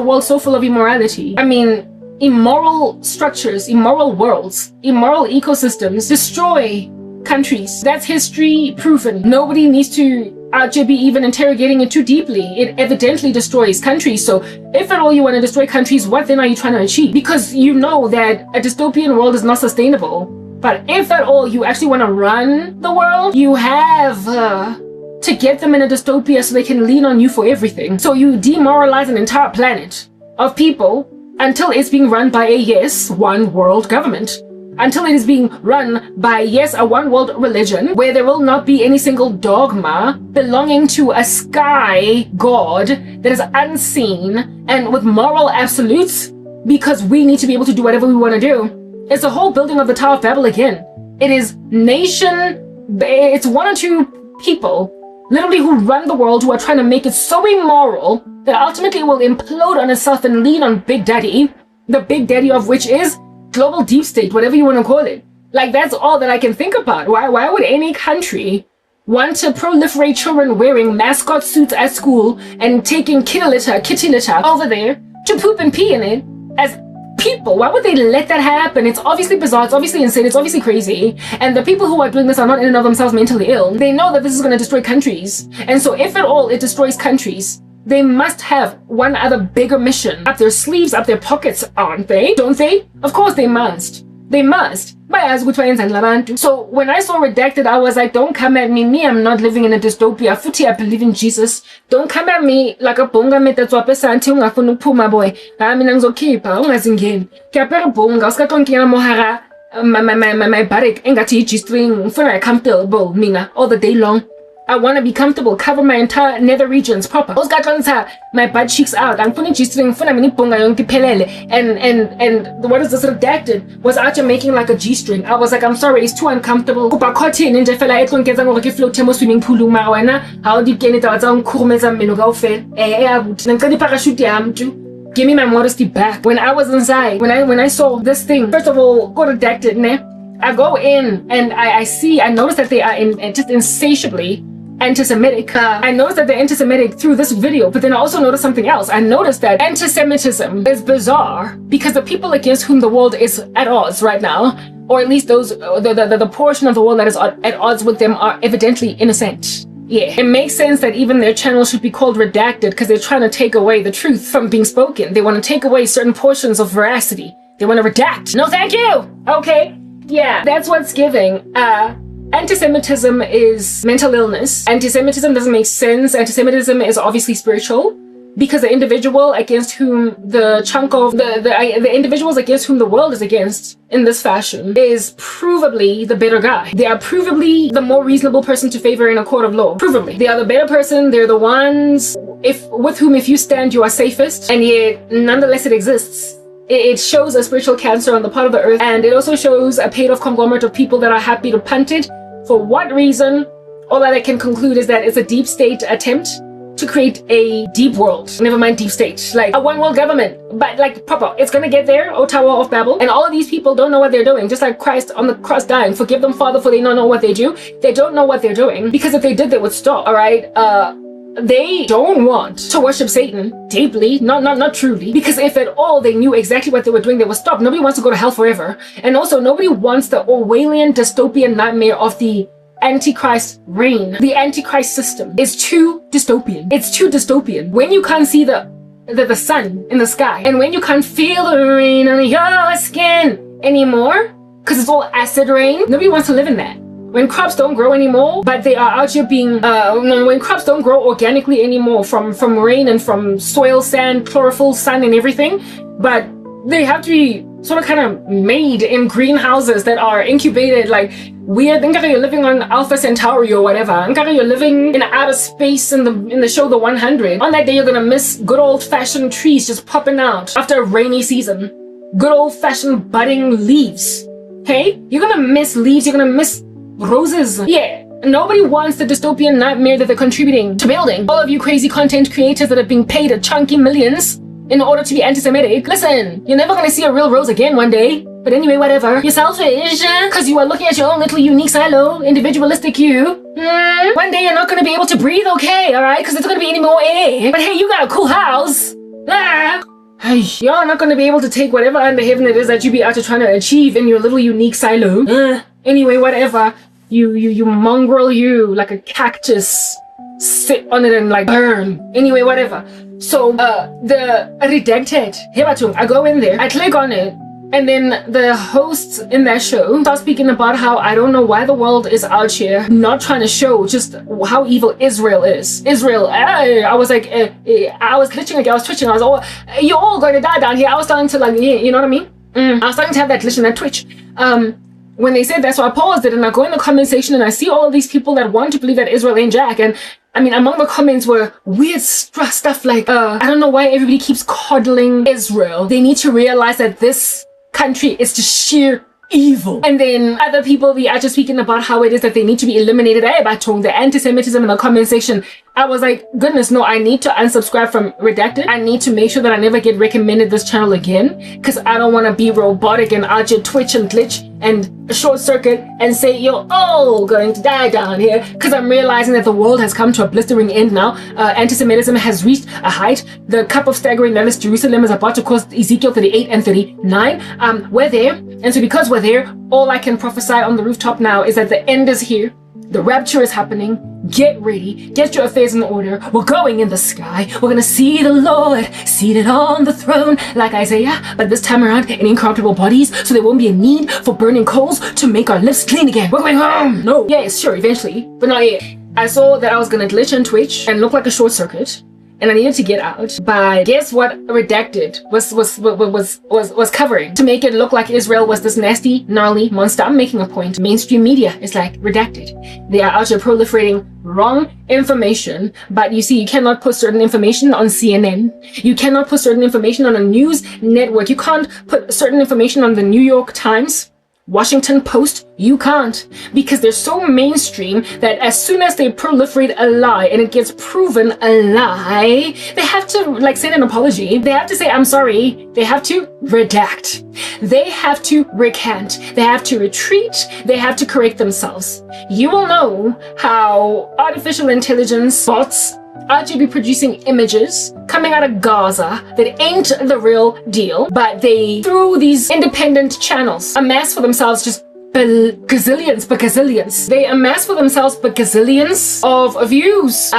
world so full of immorality? I mean, immoral structures, immoral worlds, immoral ecosystems destroy countries. That's history proven. Nobody needs to be even interrogating it too deeply. It evidently destroys countries. So if at all you want to destroy countries, what then are you trying to achieve? Because you know that a dystopian world is not sustainable. But if at all you actually want to run the world, you have to get them in a dystopia so they can lean on you for everything. So you demoralize an entire planet of people until it's being run by a, yes, one world government. Until it is being run by, yes, a one world religion where there will not be any single dogma belonging to a sky god that is unseen and with moral absolutes, because we need to be able to do whatever we want to do. It's the whole building of the Tower of Babel again. It is it's one or two people literally who run the world, who are trying to make it so immoral that ultimately it will implode on itself and lean on Big Daddy, the Big Daddy of which is global deep state, whatever you want to call it. Like, that's all that I can think about. Why would any country want to proliferate children wearing mascot suits at school and taking kitty litter over there to poop and pee in it as people? Why would they let that happen? It's obviously bizarre, it's obviously insane, it's obviously crazy. And the people who are doing this are not in and of themselves mentally ill. They know that this is going to destroy countries. And so if at all it destroys countries, they must have one other bigger mission up their sleeves, up their pockets, aren't they? Don't they? Of course they must. They must. So when I saw Redacted, I was like, don't come at me. Me, I'm not living in a dystopia. Futhi, I believe in Jesus. Don't come at me like a bonga metatswape santi ungafuna ukuphuma boy. Mina ngizokhipha ungazingeni. Kuyapera bonga usikaqonkela mohara my barrack engathi G-string ngifuna comfortable mina all the day long. I want to be comfortable, cover my entire nether regions proper. My butt cheeks out. I'm putting G-string, and what is this Redacted was actually making like a G-string. I was like, I'm sorry, it's too uncomfortable. Swimming pool how do you get it? Give me my modesty back. When I was inside, when I saw this thing, first of all, go Redacted, I go in and I notice that they are just insatiably anti-Semitic. I noticed that they're anti-Semitic through this video, but then I also noticed something else. I noticed that anti-Semitism is bizarre because the people against whom the world is at odds right now, or at least those the portion of the world that is at odds with them, are evidently innocent. Yeah, it makes sense that even their channel should be called Redacted because they're trying to take away the truth from being spoken. They want to take away certain portions of veracity. They want to redact. No, thank you. Okay. Yeah, that's what's giving. Anti-Semitism is mental illness. Anti-Semitism doesn't make sense. Anti-Semitism is obviously spiritual because the individual against whom the chunk of the individuals against whom the world is against in this fashion is provably the better guy. They are provably the more reasonable person to favor in a court of law. Provably. They are the better person. They're the ones with whom if you stand you are safest, and yet nonetheless it exists. It shows a spiritual cancer on the part of the earth, and it also shows a paid-off conglomerate of people that are happy to punt it. For what reason? All that I can conclude is that it's a deep state attempt to create a deep world. Never mind deep state, like a one world government, but like proper. It's gonna get there, O Tower of Babel, and all of these people don't know what they're doing. Just like Christ on the cross dying, forgive them, Father, for they don't know what they do. They don't know what they're doing because if they did, they would stop. All right. They don't want to worship Satan deeply, not truly, because if at all they knew exactly what they were doing, they would stop. Nobody wants to go to hell forever. And also nobody wants the Orwellian dystopian nightmare of the Antichrist reign. The Antichrist system is too dystopian. It's too dystopian. When you can't see the sun in the sky, and when you can't feel the rain on your skin anymore, because it's all acid rain, nobody wants to live in that. When crops don't grow anymore, but they are out here being, when crops don't grow organically anymore from rain and from soil, sand, chlorophyll, sun and everything, but they have to be sort of kind of made in greenhouses that are incubated like weird. Think you're living on Alpha Centauri or whatever. Think you're living in outer space in the show The 100. On that day, you're gonna miss good old-fashioned trees just popping out after a rainy season. Good old-fashioned budding leaves. Okay? You're gonna miss leaves. You're gonna miss roses. Yeah, nobody wants the dystopian nightmare that they're contributing to building. All of you crazy content creators that are being paid a chunky millions in order to be anti-Semitic, listen, you're never gonna see a real rose again one day. But anyway, whatever. You're selfish because you are looking at your own little unique silo, individualistic you. One day you're not gonna be able to breathe, okay, all right? Because there's gonna be any more air. But hey, you got a cool house. You're not gonna be able to take whatever under heaven it is that you be out to trying to achieve in your little unique silo. Anyway, whatever. You mongrel, you like a cactus, sit on it and like burn. Anyway, whatever. So the Redacted, I go in there, I click on it, And then the hosts in that show start speaking about how I don't know why the world is out here not trying to show just how evil Israel is. Israel, I was like, I was glitching, like I was twitching. I was, oh, you're all going to die down here. I was starting to like, you know what I mean? I was starting to have that glitch and that twitch. When they said that, so I paused it and I go in the comment section and I see all of these people that want to believe that Israel ain't Jack. And I mean, among the comments were weird stuff like, I don't know why everybody keeps coddling Israel. They need to realize that this country is just sheer evil. And then other people, they are just speaking about how it is that they need to be eliminated. The anti-Semitism in the comment section. I was like, goodness, no, I need to unsubscribe from Redacted. I need to make sure that I never get recommended this channel again, because I don't want to be robotic and out here twitch and glitch and short circuit and say you're all going to die down here, because I'm realizing that the world has come to a blistering end now. Anti-Semitism has reached a height. The cup of staggering that is Jerusalem is about to cause Ezekiel 38 and 39. We're there, and so because we're there, all I can prophesy on the rooftop now is that the end is here. The rapture is happening. Get ready. Get your affairs in order. We're going in the sky. We're going to see the Lord seated on the throne like Isaiah. But this time around in incorruptible bodies. So there won't be a need for burning coals to make our lips clean again. We're going home. No. Yes, sure, eventually. But not yet. I saw that I was going to glitch and twitch and look like a short circuit. And I needed to get out. But guess what Redacted was covering to make it look like Israel was this nasty, gnarly monster. I'm making a point. Mainstream media is like Redacted. They are out here proliferating wrong information. But you see, you cannot put certain information on CNN. You cannot put certain information on a news network. You can't put certain information on the New York Times, Washington Post. You can't, because they're so mainstream that as soon as they proliferate a lie and it gets proven a lie, they have to like send an apology. They have to say, I'm sorry. They have to redact. They have to recant. They have to retreat. They have to correct themselves. You will know how artificial intelligence bots are to be producing images coming out of Gaza that ain't the real deal, but they, through these independent channels, amass for themselves just gazillions. They amass for themselves gazillions of views.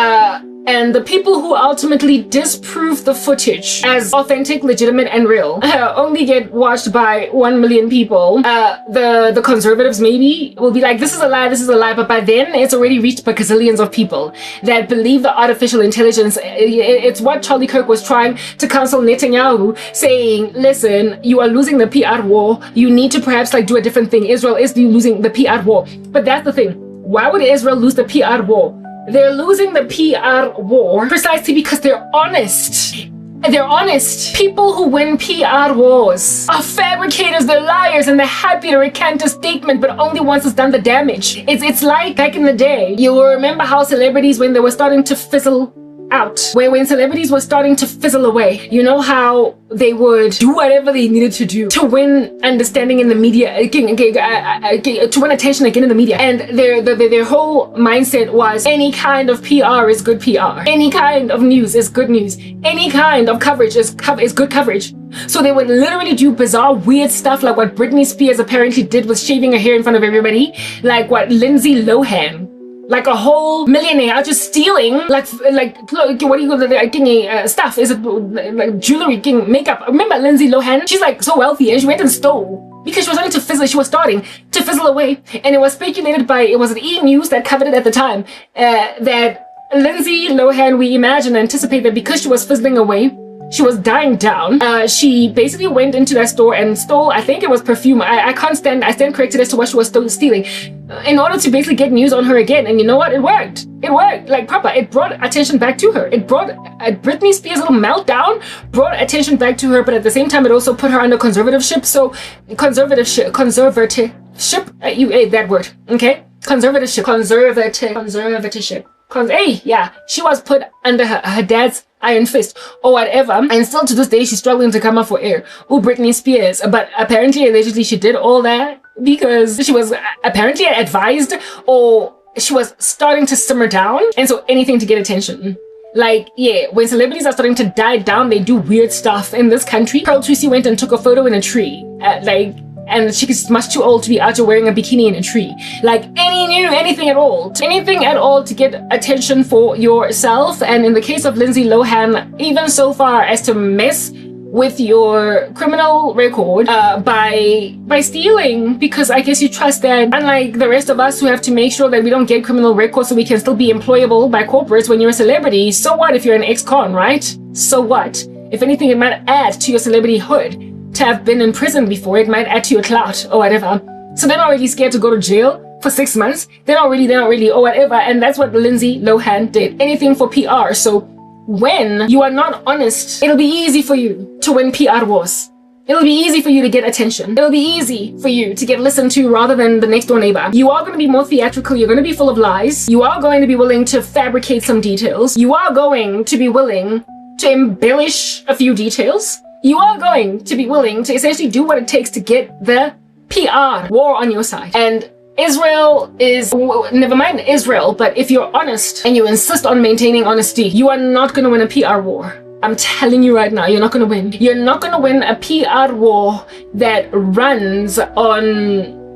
And the people who ultimately disprove the footage as authentic, legitimate, and real only get watched by 1 million people. The conservatives maybe will be like, this is a lie, but by then it's already reached gazillions of people that believe the artificial intelligence. It's what Charlie Kirk was trying to counsel Netanyahu, saying, listen, you are losing the PR war. You need to perhaps like do a different thing. Israel is losing the PR war. But that's the thing. Why would Israel lose the PR war? They're losing the PR war precisely because they're honest. They're honest. People who win PR wars are fabricators, they're liars, and they're happy to recant a statement, but only once it's done the damage. It's like back in the day. You will remember how celebrities, when they were starting to fizzle out, when celebrities were starting to fizzle away, you know how they would do whatever they needed to do to win understanding in the media, to win attention again in the media. And their whole mindset was any kind of PR is good PR. Any kind of news is good news. Any kind of coverage is good coverage. So they would literally do bizarre, weird stuff like what Britney Spears apparently did with shaving her hair in front of everybody, like what Lindsay Lohan, like a whole millionaire, just stealing like what do you call the stuff? Is it like jewelry, makeup? Remember Lindsay Lohan? She's like so wealthy and she went and stole because she was starting to fizzle. She was starting to fizzle away, and it was speculated by E! News that covered it at the time that Lindsay Lohan, we imagine, anticipate that because she was fizzling away, she was dying down. She basically went into that store and stole, I think it was perfume. I stand corrected as to what she was stealing in order to basically get news on her again. And you know what? It worked. It worked like proper. It brought attention back to her. It brought Britney Spears' little meltdown, brought attention back to her, but at the same time, it also put her under conservatorship. So conservatorship, you ate that word, okay? Conservatorship. Yeah, she was put under her dad's iron fist or whatever, and still to this day she's struggling to come up for air. Oh, Britney Spears. But apparently, allegedly, she did all that because she was apparently advised, or she was starting to simmer down, and so anything to get attention. Like, yeah, when celebrities are starting to die down, they do weird stuff in this country. Pearl Tracy went and took a photo in a tree, and she's much too old to be out there wearing a bikini in a tree. Like anything at all to get attention for yourself. And in the case of Lindsay Lohan, even so far as to mess with your criminal record by stealing, because I guess you trust that, unlike the rest of us who have to make sure that we don't get criminal records so we can still be employable by corporates when you're a celebrity. So what if you're an ex-con, right? So what? If anything, it might add to your celebrityhood to have been in prison before. It might add to your clout or whatever. So they're not really scared to go to jail for 6 months. They're not really, or whatever. And that's what Lindsay Lohan did. Anything for PR. So when you are not honest, it'll be easy for you to win PR wars. It'll be easy for you to get attention. It'll be easy for you to get listened to rather than the next door neighbor. You are going to be more theatrical. You're going to be full of lies. You are going to be willing to fabricate some details. You are going to be willing to embellish a few details. You are going to be willing to essentially do what it takes to get the PR war on your side. And Israel is, never mind Israel, but if you're honest and you insist on maintaining honesty, you are not going to win a PR war. I'm telling you right now, you're not going to win. You're not going to win a PR war that runs on,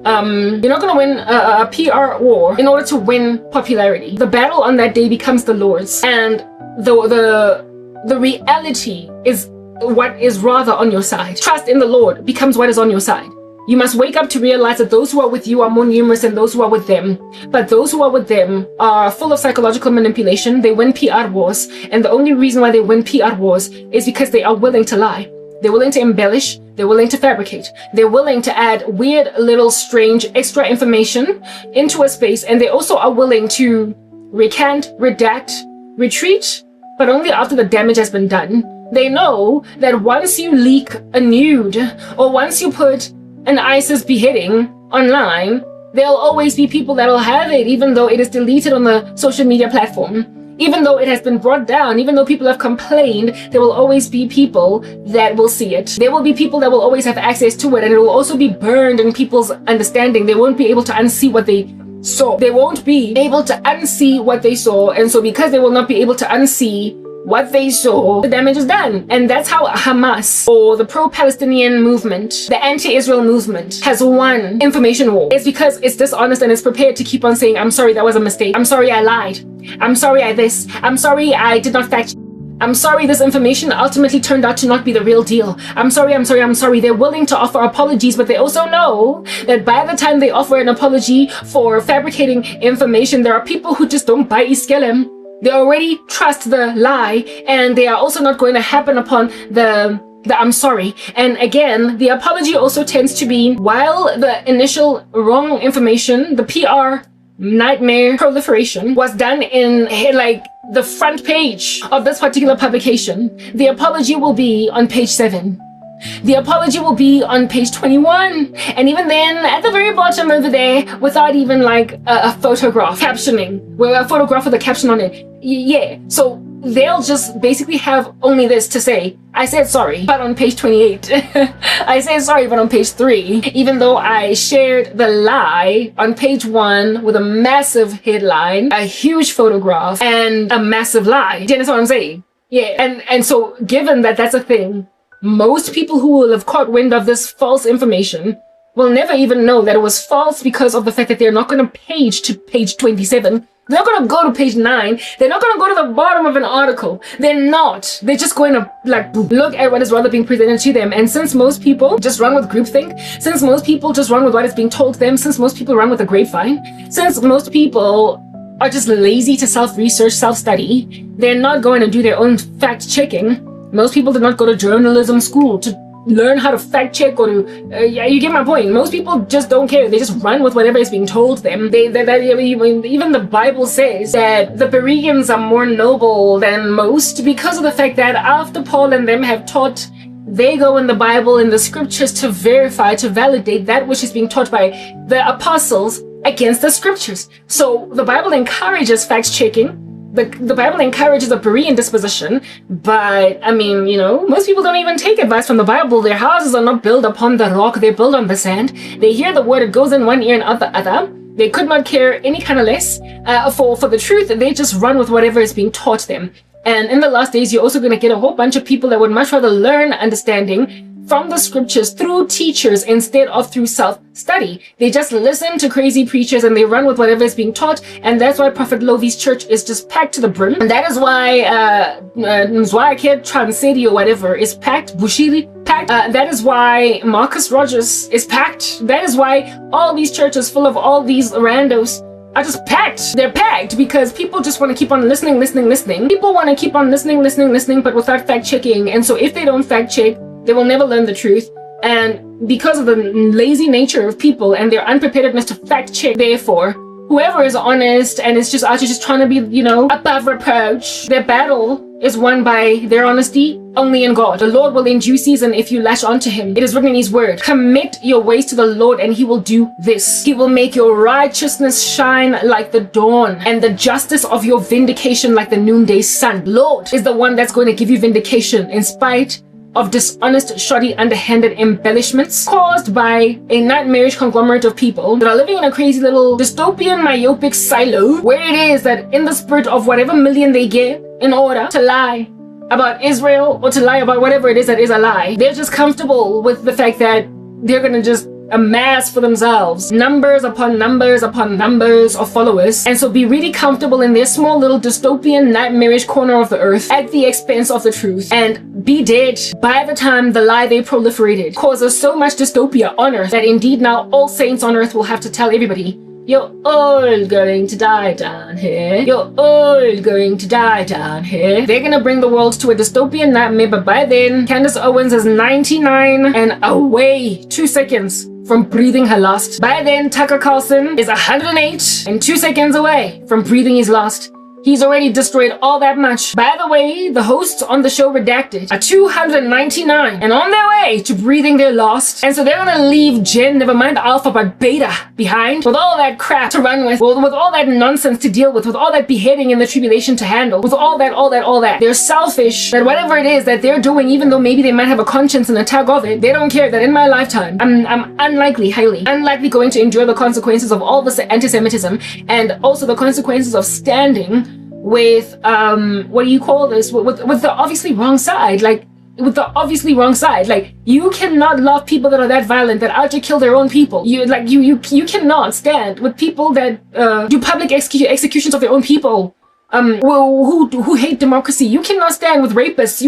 you're not going to win a PR war in order to win popularity. The battle on that day becomes the Lord's, and the reality is what is rather on your side. Trust in the Lord becomes what is on your side. You must wake up to realize that those who are with you are more numerous than those who are with them. But those who are with them are full of psychological manipulation. They win PR wars. And the only reason why they win PR wars is because they are willing to lie. They're willing to embellish. They're willing to fabricate. They're willing to add weird, little, strange, extra information into a space. And they also are willing to recant, redact, retreat, but only after the damage has been done. They know that once you leak a nude, or once you put an ISIS beheading online, there'll always be people that'll have it, even though it is deleted on the social media platform. Even though it has been brought down, even though people have complained, there will always be people that will see it. There will be people that will always have access to it, and it will also be burned in people's understanding. They won't be able to unsee what they saw. They won't be able to unsee what they saw, and so because they will not be able to unsee what they saw, the damage is done. And that's how Hamas, or the pro-Palestinian movement, the anti-Israel movement, has won information war. It's because it's dishonest and it's prepared to keep on saying, I'm sorry, that was a mistake. I'm sorry, I lied. I'm sorry, I this. I'm sorry, I did not fact check. I'm sorry, this information ultimately turned out to not be the real deal. I'm sorry. They're willing to offer apologies, but they also know that by the time they offer an apology for fabricating information, there are people who just don't buy iskelem. They already trust the lie, and they are also not going to happen upon the I'm sorry. And again, the apology also tends to be, while the initial wrong information, the PR nightmare proliferation was done in like the front page of this particular publication, the apology will be on page 7. The apology will be on page 21, and even then at the very bottom over there, without even like a photograph captioning, where a photograph with a caption on it. Yeah, so they'll just basically have only this to say, I said sorry, but on page 28. I said sorry, but on page 3, even though I shared the lie on page 1 with a massive headline, a huge photograph, and a massive lie. Do you understand what I'm saying? Yeah, and so given that that's a thing, most people who will have caught wind of this false information will never even know that it was false because of the fact that they're not going to page to page 27. They're not going to go to page 9. They're not going to go to the bottom of an article. They're not. They're just going to like look at what is rather being presented to them. And since most people just run with groupthink, since most people just run with what is being told to them, since most people run with the grapevine, since most people are just lazy to self-research, self-study, they're not going to do their own fact-checking. Most people did not go to journalism school to learn how to fact check or to, you get my point. Most people just don't care. They just run with whatever is being told them. Even the Bible says that the Bereans are more noble than most because of the fact that after Paul and them have taught, they go in the Bible and the scriptures to verify, to validate that which is being taught by the apostles against the scriptures. So the Bible encourages fact checking. The Bible encourages a Berean disposition, but I mean, you know, most people don't even take advice from the Bible. Their houses are not built upon the rock, they're built on the sand. They hear the word, it goes in one ear and out the other. They could not care any kind of less for the truth. They just run with whatever is being taught them. And in the last days, you're also going to get a whole bunch of people that would much rather learn understanding from the scriptures through teachers instead of through self-study. They just listen to crazy preachers and they run with whatever is being taught, and that's why Prophet Lovi's church is just packed to the brim. And that is why Nzwakhe Transedi or whatever is packed, Bushiri packed. That is why Marcus Rogers is packed. That is why all these churches full of all these randos are just packed. They're packed because people just want to keep on listening. People want to keep on listening, but without fact checking. And so if they don't fact check, they will never learn the truth. And because of the lazy nature of people and their unpreparedness to fact check, therefore, whoever is honest and is just out here just trying to be, above reproach, their battle is won by their honesty only in God. The Lord will in due season if you lash onto him. It is written in his word, commit your ways to the Lord and he will do this. He will make your righteousness shine like the dawn and the justice of your vindication like the noonday sun. Lord is the one that's going to give you vindication in spite of dishonest, shoddy, underhanded embellishments caused by a nightmarish conglomerate of people that are living in a crazy little dystopian, myopic silo where it is that in the spirit of whatever million they get in order to lie about Israel or to lie about whatever it is that is a lie, they're just comfortable with the fact that they're gonna just amass for themselves numbers upon numbers upon numbers of followers, and so be really comfortable in their small little dystopian nightmarish corner of the earth at the expense of the truth, and be dead by the time the lie they proliferated causes so much dystopia on earth that indeed now all saints on earth will have to tell everybody, you're all going to die down here. You're all going to die down here. They're gonna bring the world to a dystopian nightmare, but by then, Candace Owens is 99 and away 2 seconds from breathing her last. By then, Tucker Carlson is 108 and 2 seconds away from breathing his last. He's already destroyed all that much. By the way, the hosts on the show Redacted are 299 and on their way to breathing their last. And so they're gonna leave Gen, never mind Alpha, but Beta behind with all that crap to run with all that nonsense to deal with all that beheading in the tribulation to handle, with all that. They're selfish that whatever it is that they're doing, even though maybe they might have a conscience and a tag of it, they don't care that in my lifetime, I'm highly unlikely going to endure the consequences of all this anti-Semitism and also the consequences of standing with what do you call this, with the obviously wrong side, like you cannot love people that are that violent, that out to kill their own people. You cannot stand with people that do public executions of their own people, who hate democracy. You cannot stand with rapists.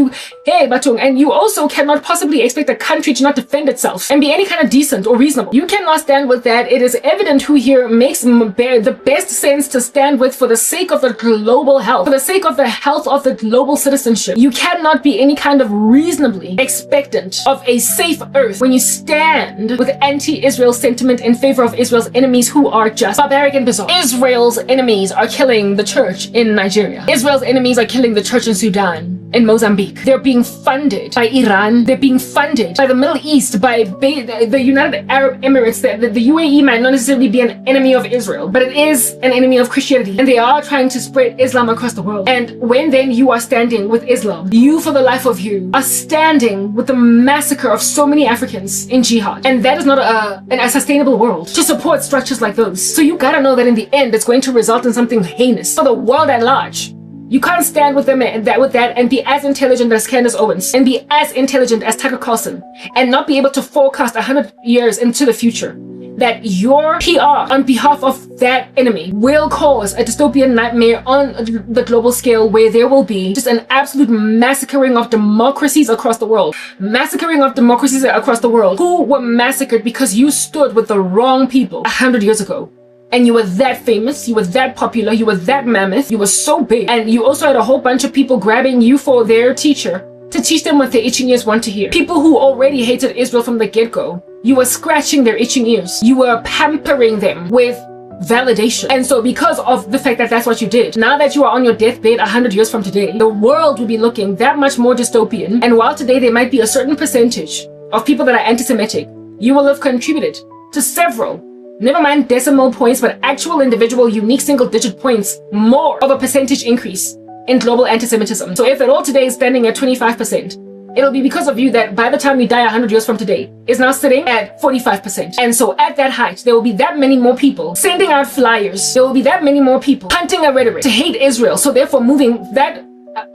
And you also cannot possibly expect a country to not defend itself and be any kind of decent or reasonable. You cannot stand with that. It is evident who here makes the best sense to stand with for the sake of the global health, for the sake of the health of the global citizenship. You cannot be any kind of reasonably expectant of a safe earth when you stand with anti-Israel sentiment in favor of Israel's enemies, who are just barbaric and bizarre. Israel's enemies are killing the church in Nigeria. Israel's enemies are killing the church in Sudan, in Mozambique. They're being funded by Iran. They're being funded by the Middle East, by the United Arab Emirates. The UAE might not necessarily be an enemy of Israel, but it is an enemy of Christianity. And they are trying to spread Islam across the world. And when then you are standing with Islam, you for the life of you are standing with the massacre of so many Africans in jihad. And that is not a sustainable world to support structures like those. So you gotta know that in the end, it's going to result in something heinous for the world at large. You can't stand with them and be as intelligent as Candace Owens and be as intelligent as Tucker Carlson and not be able to forecast 100 years into the future that your PR on behalf of that enemy will cause a dystopian nightmare on the global scale, where there will be just an absolute massacring of democracies across the world. Massacring of democracies across the world who were massacred because you stood with the wrong people 100 years ago. And you were that famous, you were that popular, you were that mammoth, you were so big. And you also had a whole bunch of people grabbing you for their teacher to teach them what their itching ears want to hear. People who already hated Israel from the get-go. You were scratching their itching ears. You were pampering them with validation. And so because of the fact that that's what you did, now that you are on your deathbed 100 years from today, the world will be looking that much more dystopian. And while today there might be a certain percentage of people that are anti-Semitic, you will have contributed to several, never mind decimal points, but actual individual unique single-digit points more of a percentage increase in global anti-Semitism. So if at all today is standing at 25%, it'll be because of you that by the time we die 100 years from today is now sitting at 45%. And so at that height, there will be that many more people sending out flyers. There will be that many more people hunting a rhetoric to hate Israel. So therefore moving that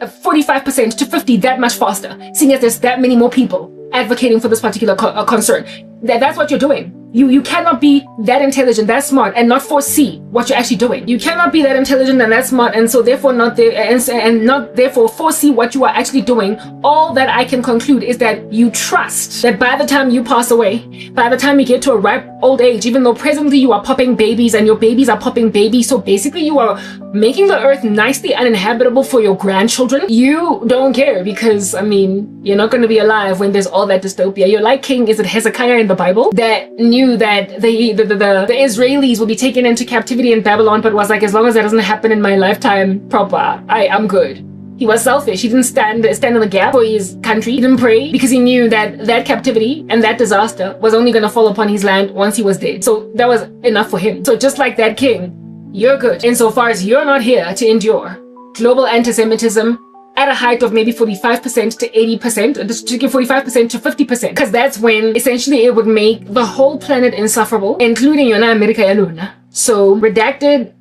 45% to 50 that much faster, seeing as there's that many more people advocating for this particular concern. That's what you're doing. You cannot be that intelligent, that smart, and not foresee what you're actually doing. You cannot be that intelligent and that smart, and so therefore not there, and not therefore foresee what you are actually doing. All that I can conclude is that you trust that by the time you pass away, by the time you get to a ripe old age, even though presently you are popping babies and your babies are popping babies, so basically you are making the earth nicely uninhabitable for your grandchildren. You don't care because, I mean, you're not going to be alive when there's all that dystopia. You're like King, is it Hezekiah in the Bible, that knew that the Israelis will be taken into captivity in Babylon, but was like, as long as that doesn't happen in my lifetime proper, I'm good. He was selfish. He didn't stand in the gap for his country. He didn't pray because he knew that captivity and that disaster was only going to fall upon his land once he was dead. So that was enough for him. So just like that king, you're good insofar as you're not here to endure global anti-Semitism at a height of maybe 45% to 80%, just to give 45% to 50%, because that's when essentially it would make the whole planet insufferable, including Yona America Yaluna. So redacted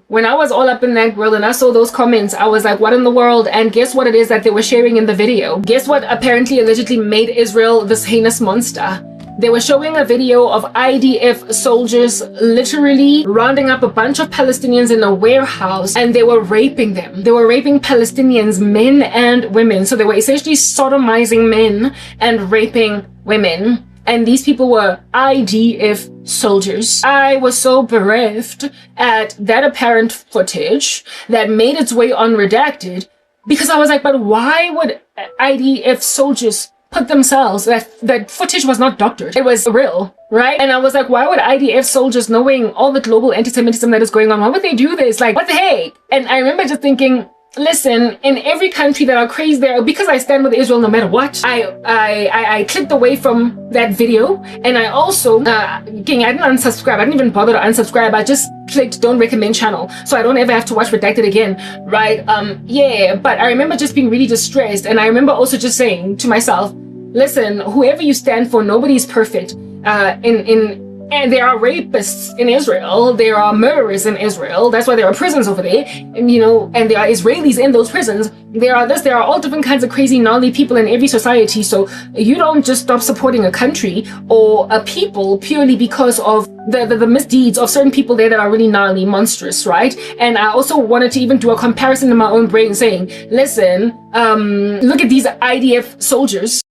when I was all up in that world and I saw those comments, I was like, what in the world? And guess what it is that they were sharing in the video? Guess what apparently allegedly made Israel this heinous monster? They were showing a video of IDF soldiers literally rounding up a bunch of Palestinians in a warehouse, and they were raping them. They were raping Palestinians, men and women. So they were essentially sodomizing men and raping women. And these people were IDF soldiers. I was so bereft at that apparent footage that made its way on redacted, because I was like, but why would IDF soldiers put themselves, that footage was not doctored, it was real, right? And I was like, why would IDF soldiers, knowing all the global anti-Semitism that is going on, why would they do this? Like, what the heck? And I remember just thinking, listen, in every country that are crazy there, because I stand with Israel no matter what, I clicked away from that video, and I also, I didn't unsubscribe. I didn't even bother to unsubscribe. I just clicked don't recommend channel, so I don't ever have to watch Redacted again, right? Yeah, but I remember just being really distressed, and I remember also just saying to myself, listen, whoever you stand for, nobody's perfect. And there are rapists in Israel, there are murderers in Israel, that's why there are prisons over there, and there are Israelis in those prisons, there are all different kinds of crazy, gnarly people in every society. So you don't just stop supporting a country or a people purely because of the misdeeds of certain people there that are really gnarly, monstrous, right? And I also wanted to even do a comparison in my own brain saying, listen, look at these IDF soldiers.